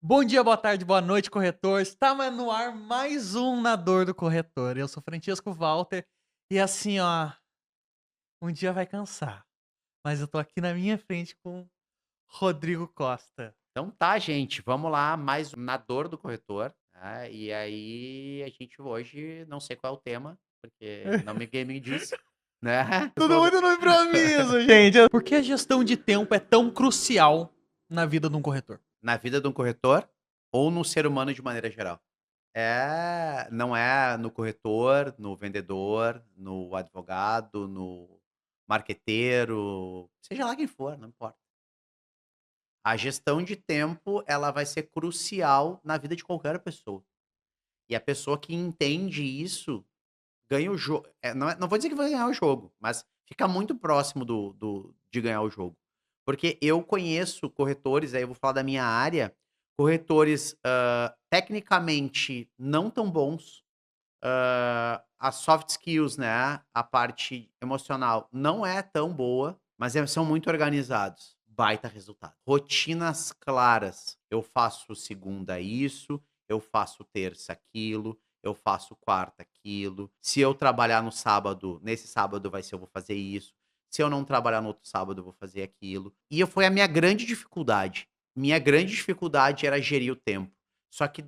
Bom dia, boa tarde, boa noite, corretor. Está no ar mais um Na Dor do Corretor. Eu sou Francisco Walter e assim, ó, um dia vai cansar, mas eu tô aqui na minha frente com Rodrigo Costa. Então tá, gente, vamos lá, mais um na dor do corretor, né, e aí a gente hoje não sei qual é o tema, porque não ninguém me disse, né. Tudo muito no improviso, gente. Por que a gestão de tempo é tão crucial na vida de um corretor? Na vida de um corretor ou no ser humano de maneira geral. Não é no corretor, no vendedor, no advogado, no marqueteiro, seja lá quem for, não importa. A gestão de tempo, ela vai ser crucial na vida de qualquer pessoa. E a pessoa que entende isso ganha o jogo. Não vou dizer que vai ganhar o jogo, mas fica muito próximo do de ganhar o jogo. Porque eu conheço corretores, aí eu vou falar da minha área, corretores, tecnicamente não tão bons, as soft skills, né, a parte emocional não é tão boa, mas são muito organizados. Baita resultado. Rotinas claras. Eu faço segunda isso, eu faço terça aquilo, eu faço quarta aquilo. Se eu trabalhar no sábado, nesse sábado vai ser eu vou fazer isso. Se eu não trabalhar no outro sábado, eu vou fazer aquilo. Foi a minha grande dificuldade. Minha grande dificuldade era gerir o tempo. Só que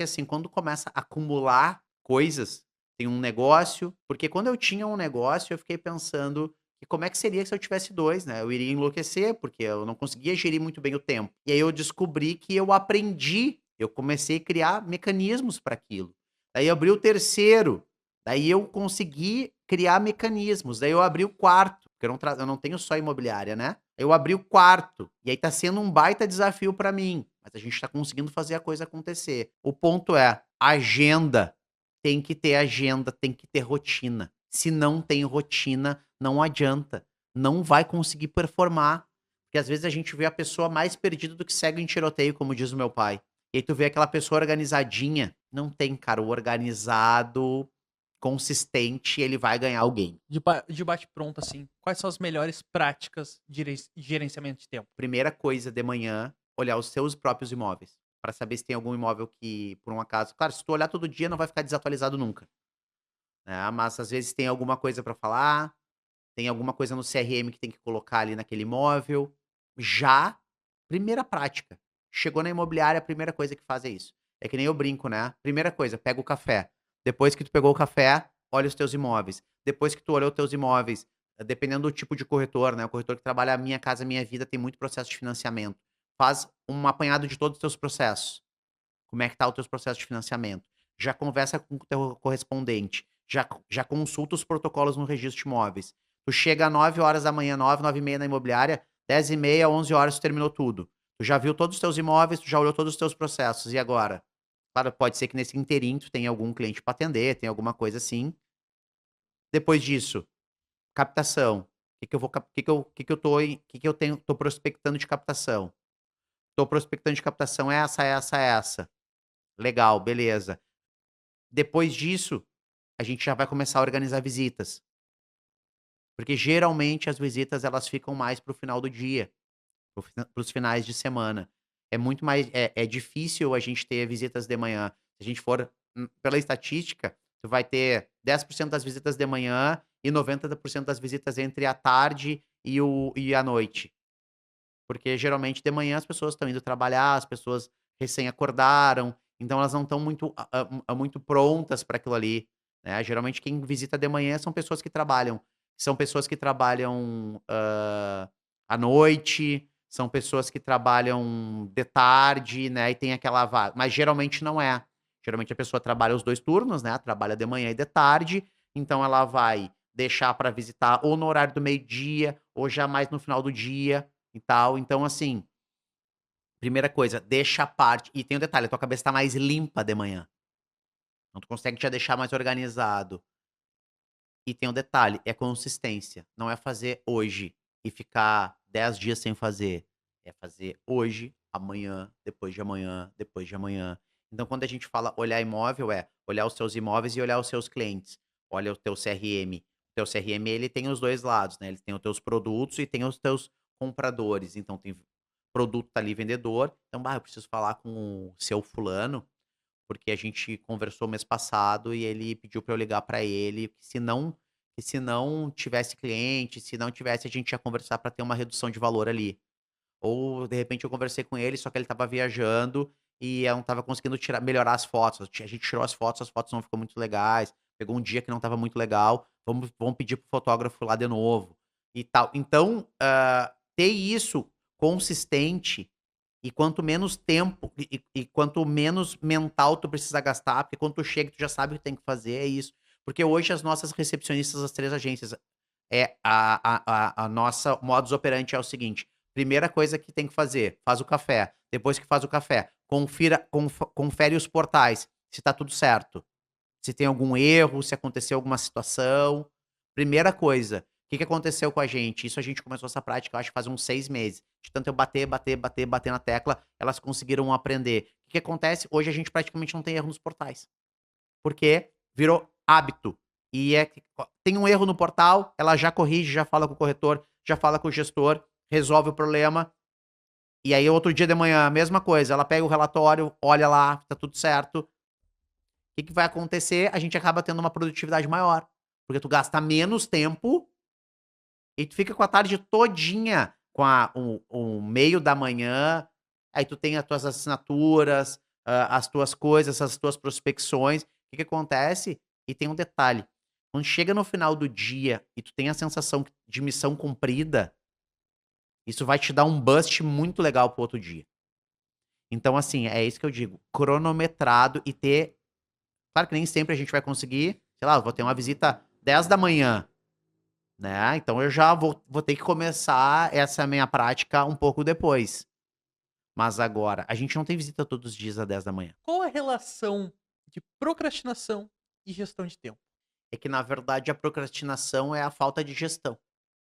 assim, quando começa a acumular coisas, tem um negócio, porque quando eu tinha um negócio, eu fiquei pensando que como é que seria se eu tivesse 2, né, eu iria enlouquecer, porque eu não conseguia gerir muito bem o tempo. E aí eu descobri que eu comecei a criar mecanismos para aquilo. Daí eu abri o terceiro, daí eu consegui criar mecanismos, daí eu abri o quarto, porque eu não tenho só imobiliária, né. Eu abri o quarto, e aí tá sendo um baita desafio para mim, mas a gente tá conseguindo fazer a coisa acontecer. O ponto é, agenda. Tem que ter agenda, tem que ter rotina. Se não tem rotina, não adianta. Não vai conseguir performar. Porque às vezes a gente vê a pessoa mais perdida do que cego em tiroteio, como diz o meu pai. E aí tu vê aquela pessoa organizadinha. Não tem, cara. O organizado, consistente, ele vai ganhar alguém. De bate-pronto, assim, quais são as melhores práticas de gerenciamento de tempo? Primeira coisa de manhã, olhar os seus próprios imóveis. Para saber se tem algum imóvel que, por um acaso. Claro, se tu olhar todo dia, não vai ficar desatualizado nunca. Né? Mas às vezes tem alguma coisa para falar. Tem alguma coisa no CRM que tem que colocar ali naquele imóvel. Já, primeira prática. Chegou na imobiliária, a primeira coisa que faz é isso. É que nem eu brinco, né? Primeira coisa, pega o café. Depois que tu pegou o café, olha os teus imóveis. Depois que tu olhou os teus imóveis, dependendo do tipo de corretor, né? O corretor que trabalha a Minha Casa Minha Vida tem muito processo de financiamento. Faz um apanhado de todos os teus processos. Como é que tá os teus processos de financiamento? Já conversa com o teu correspondente, já consulta os protocolos no registro de imóveis. Tu chega 9 horas da manhã, 9, 9h30 na imobiliária, 10h30, 11 horas tu terminou tudo. Tu já viu todos os teus imóveis, tu já olhou todos os teus processos, e agora? Claro, pode ser que nesse interim tu tenha algum cliente para atender, tem alguma coisa assim. Depois disso, captação. O que que eu vou cap que eu tô em que eu tenho tô prospectando de captação? Tô prospectando de captação essa, essa, essa. Legal, beleza. Depois disso, a gente já vai começar a organizar visitas, porque geralmente as visitas elas ficam mais para o final do dia, para os finais de semana. É difícil a gente ter visitas de manhã. Se a gente for, pela estatística, tu vai ter 10% das visitas de manhã e 90% das visitas entre a tarde e a noite. Porque geralmente de manhã as pessoas estão indo trabalhar, as pessoas recém acordaram, então elas não estão muito prontas para aquilo ali, né. Geralmente quem visita de manhã são pessoas que trabalham, à noite, são pessoas que trabalham de tarde, né, e tem aquela mas geralmente não é. Geralmente a pessoa trabalha os 2 turnos, né, trabalha de manhã e de tarde, então ela vai deixar para visitar ou no horário do meio-dia, ou já mais no final do dia e tal. Então, assim, primeira coisa, deixa a parte e tem um detalhe, a tua cabeça tá mais limpa de manhã, então tu consegue já deixar mais organizado. E tem um detalhe, é consistência, não é fazer hoje e ficar 10 dias sem fazer, é fazer hoje, amanhã, depois de amanhã, depois de amanhã. Então quando a gente fala olhar imóvel, é olhar os seus imóveis e olhar os seus clientes. Olha o teu CRM. O teu CRM ele tem os 2 lados, né, ele tem os teus produtos e tem os teus compradores, então tem produto tá ali vendedor, então: "Bah, eu preciso falar com o seu fulano, porque a gente conversou mês passado e ele pediu para eu ligar para ele, que se não tivesse cliente, se não tivesse, a gente ia conversar para ter uma redução de valor ali". Ou, de repente, eu conversei com ele, só que ele estava viajando e eu não estava conseguindo melhorar as fotos. A gente tirou as fotos não ficou muito legais, pegou um dia que não estava muito legal, vamos pedir para o fotógrafo lá de novo, e tal. Então, ter isso consistente e quanto menos tempo e quanto menos mental tu precisa gastar, porque quando tu chega, tu já sabe o que tem que fazer, é isso. Porque hoje as nossas recepcionistas das 3 agências, a nossa modus operandi é o seguinte: primeira coisa que tem que fazer, faz o café. Depois que faz o café, confere os portais, se tá tudo certo. Se tem algum erro, se aconteceu alguma situação. Primeira coisa, o que que aconteceu com a gente? Isso a gente começou essa prática, eu acho que faz uns 6 meses. De tanto eu bater na tecla, elas conseguiram aprender. O que que acontece? Hoje a gente praticamente não tem erro nos portais, porque virou hábito. E tem um erro no portal, ela já corrige, já fala com o corretor, já fala com o gestor, resolve o problema. E aí outro dia de manhã, a mesma coisa, ela pega o relatório, olha lá, tá tudo certo. O que que vai acontecer? A gente acaba tendo uma produtividade maior, porque tu gasta menos tempo e tu fica com a tarde todinha com o meio da manhã, aí tu tem as tuas assinaturas, as tuas coisas, as tuas prospecções. O que que acontece? E tem um detalhe, quando chega no final do dia e tu tem a sensação de missão cumprida, isso vai te dar um boost muito legal para o outro dia. Então, assim, é isso que eu digo, cronometrado e ter, claro que nem sempre a gente vai conseguir, sei lá, eu vou ter uma visita 10 da manhã, né, então eu já vou ter que começar essa minha prática um pouco depois. Mas agora, a gente não tem visita todos os dias às 10 da manhã. Qual a relação de procrastinação e gestão de tempo? É que na verdade a procrastinação é a falta de gestão,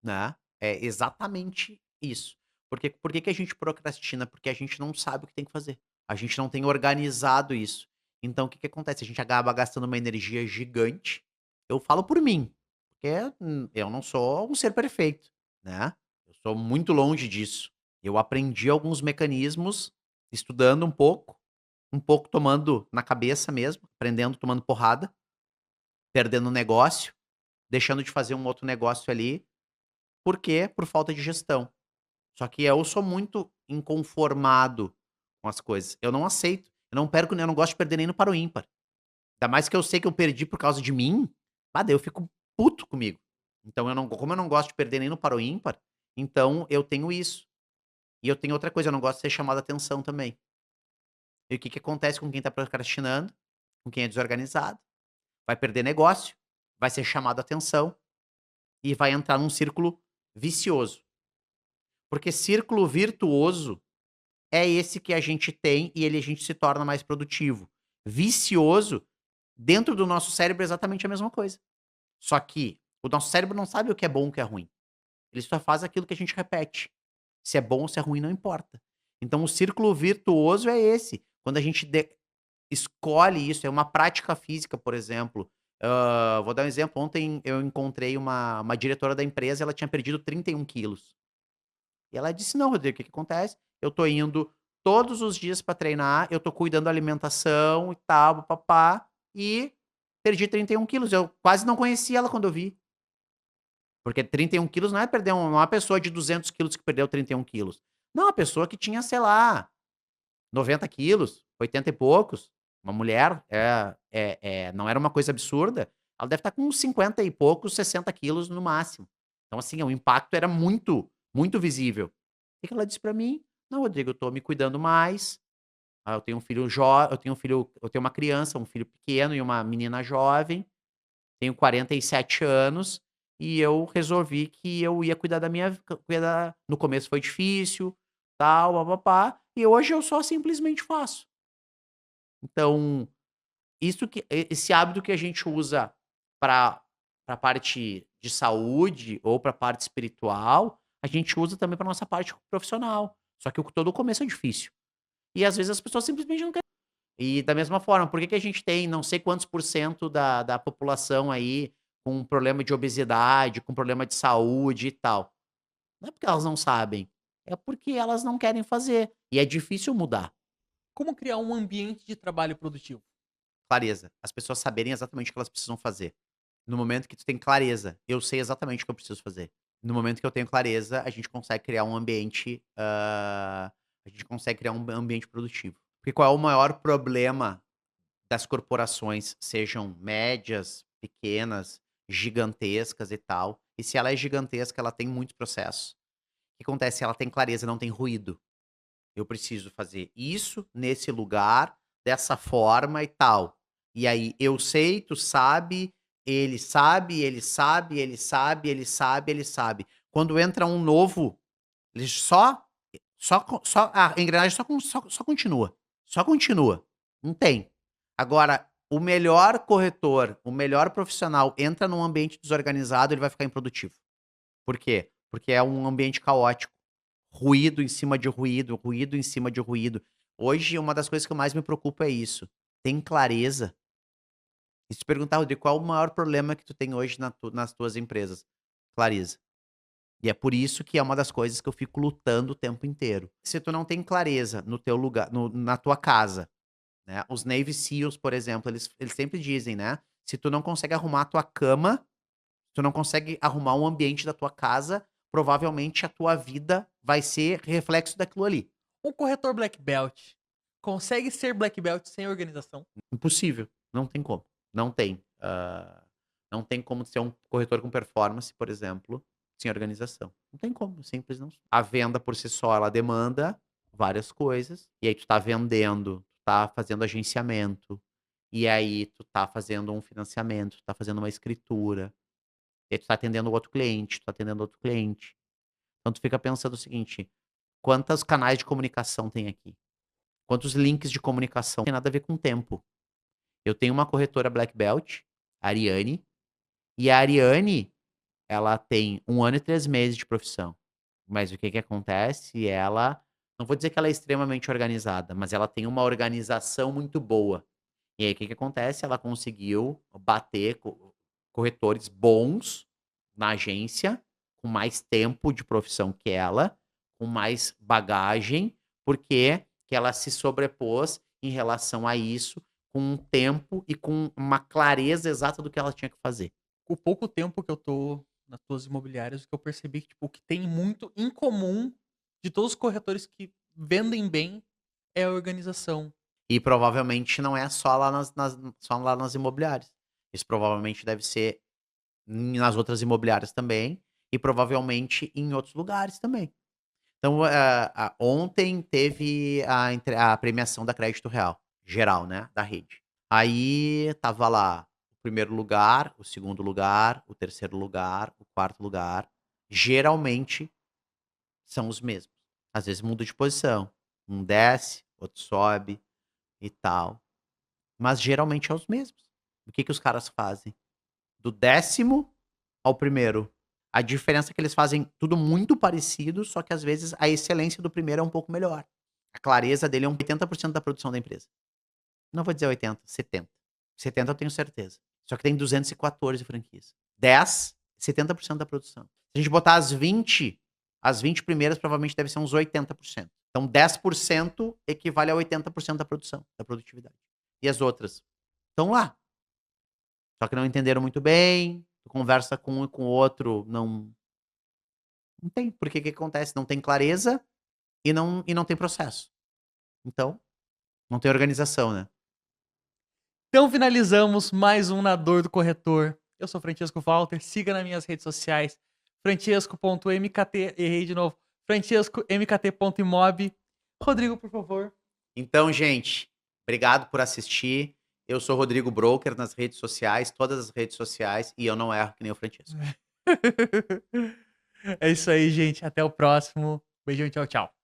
né, é exatamente isso. Porque por que que a gente procrastina? Porque a gente não sabe o que tem que fazer. A gente não tem organizado isso. Então o que que acontece? A gente acaba gastando uma energia gigante. Eu falo por mim, porque, eu não sou um ser perfeito, né. Eu sou muito longe disso. Eu aprendi alguns mecanismos estudando um pouco tomando na cabeça mesmo, aprendendo tomando porrada, perdendo negócio, deixando de fazer um outro negócio ali. Por quê? Por falta de gestão. Só que eu sou muito inconformado com as coisas. Eu não aceito. Eu não gosto de perder nem no para o ímpar. Ainda mais que eu sei que eu perdi por causa de mim, daí eu fico puto comigo. Então como eu não gosto de perder nem no para o ímpar, então eu tenho isso. E eu tenho outra coisa, eu não gosto de ser chamado a atenção também. E o que que acontece com quem tá procrastinando, com quem é desorganizado? Vai perder negócio, vai ser chamado a atenção e vai entrar num círculo vicioso. Porque círculo virtuoso é esse que a gente tem e ele a gente se torna mais produtivo. Vicioso, dentro do nosso cérebro é exatamente a mesma coisa. Só que o nosso cérebro não sabe o que é bom e o que é ruim. Ele só faz aquilo que a gente repete. Se é bom ou se é ruim, não importa. Então o círculo virtuoso é esse. Quando a gente escolhe isso, é uma prática física, por exemplo. Vou dar um exemplo. Ontem eu encontrei uma diretora da empresa, ela tinha perdido 31 quilos. E ela disse: "Não, Rodrigo, o que que acontece? Eu tô indo todos os dias pra treinar, eu tô cuidando da alimentação e tal, pá e perdi 31 quilos". Eu quase não conhecia ela quando eu vi. Porque 31 quilos não é perder não é uma pessoa de 200 quilos que perdeu 31 quilos. Não, uma pessoa que tinha, sei lá, 90 quilos, 80 e poucos, uma mulher, não era uma coisa absurda, ela deve estar com uns 50 e poucos, 60 quilos no máximo. Então, assim, o impacto era muito, muito visível. O que que ela disse pra mim? "Não, Rodrigo, eu tô me cuidando mais, eu tenho um filho eu tenho uma criança, um filho pequeno e uma menina jovem, tenho 47 anos, e eu resolvi que eu ia cuidar da minha vi cuidar no começo foi difícil, tal, pá e hoje eu só simplesmente faço". Então, esse hábito que a gente usa para a parte de saúde ou para a parte espiritual, a gente usa também para nossa parte profissional. Só que todo o começo é difícil. E às vezes as pessoas simplesmente não querem. E da mesma forma, por que que a gente tem não sei quantos por cento da população aí com problema de obesidade, com problema de saúde e tal? Não é porque elas não sabem, É porque elas não querem fazer. E é difícil mudar. Como criar um ambiente de trabalho produtivo? Clareza. As pessoas saberem exatamente o que elas precisam fazer. No momento que tu tem clareza, eu sei exatamente o que eu preciso fazer. No momento que eu tenho clareza, a gente consegue criar um ambiente, a gente consegue criar um ambiente produtivo. Porque qual é o maior problema das corporações, sejam médias, pequenas, gigantescas e tal? E se ela é gigantesca, ela tem muitos processos. O que acontece? Ela tem clareza, não tem ruído. Eu preciso fazer isso, nesse lugar, dessa forma e tal. E aí, eu sei, tu sabe, ele sabe, ele sabe, ele sabe, ele sabe, ele sabe. Quando entra um novo, ele só a engrenagem só continua, só continua, não tem. Agora, o melhor corretor, o melhor profissional entra num ambiente desorganizado, ele vai ficar improdutivo. Por quê? Porque é um ambiente caótico. Ruído em cima de ruído, ruído em cima de ruído. Hoje, uma das coisas que eu mais me preocupo é isso. Tem clareza? E se tu perguntar, Rodrigo, qual o maior problema que tu tem hoje nas tuas empresas? Clareza. E é por isso que é uma das coisas que eu fico lutando o tempo inteiro. Se tu não tem clareza no teu lugar, na tua casa, né? Os Navy SEALs, por exemplo, eles sempre dizem, né? Se tu não consegue arrumar a tua cama, tu não consegue arrumar um ambiente da tua casa, provavelmente a tua vida vai ser reflexo daquilo ali. Um corretor black belt consegue ser black belt sem organização? Impossível, não tem como. Não tem. Não tem como ser um corretor com performance, por exemplo, sem organização. Não tem como, simples não. A venda por si só, ela demanda várias coisas, e aí tu tá vendendo, tu tá fazendo agenciamento, e aí tu tá fazendo um financiamento, tu tá fazendo uma escritura, e aí tu tá atendendo outro cliente, tu tá atendendo outro cliente. Então tu fica pensando o seguinte: quantos canais de comunicação tem aqui? Quantos links de comunicação? Não tem nada a ver com tempo. Eu tenho uma corretora Black Belt, a Ariane, e a Ariane, ela tem 1 ano e 3 meses de profissão. Mas o que que acontece? Ela, não vou dizer que ela é extremamente organizada, mas ela tem uma organização muito boa. E aí o que que acontece? Ela conseguiu bater corretores bons na agência, com mais tempo de profissão que ela, com mais bagagem, porque que ela se sobrepôs em relação a isso, com um tempo e com uma clareza exata do que ela tinha que fazer. Com o pouco tempo que eu tô nas tuas imobiliárias, o que eu percebi que, tipo, o que tem muito em comum de todos os corretores que vendem bem é a organização. E provavelmente não é só lá só lá nas imobiliárias. Isso provavelmente deve ser nas outras imobiliárias também, e provavelmente em outros lugares também. Então, ontem teve a premiação da Crédito Real, geral, né, da rede. Aí tava lá o primeiro lugar, o segundo lugar, o terceiro lugar, o quarto lugar. Geralmente são os mesmos. Às vezes muda de posição. Um desce, outro sobe e tal. Mas geralmente é os mesmos. O que que os caras fazem? Do 10º ao primeiro. A diferença é que eles fazem tudo muito parecido, só que às vezes a excelência do primeiro é um pouco melhor. A clareza dele é 80% da produção da empresa. Não vou dizer 80, 70. 70 eu tenho certeza. Só que tem 214 franquias. 10, 70% da produção. Se a gente botar as 20 primeiras provavelmente deve ser uns 80%. Então 10% equivale a 80% da produção, da produtividade. E as outras estão lá. Só que não entenderam muito bem, tu conversa com um e com o outro, não tem. Porque o que acontece? Não tem clareza e não tem processo. Então, não tem organização, né. Então finalizamos mais um Na Dor do Corretor. Eu sou Francesco Walter, siga nas minhas redes sociais, francesco.mkt, errei de novo, francesco.mkt.imob. Rodrigo, por favor. Então, gente, obrigado por assistir. Eu sou Rodrigo Broker nas redes sociais, todas as redes sociais, e eu não erro que nem o Francesco. É isso aí, gente. Até o próximo. Beijão, tchau, tchau.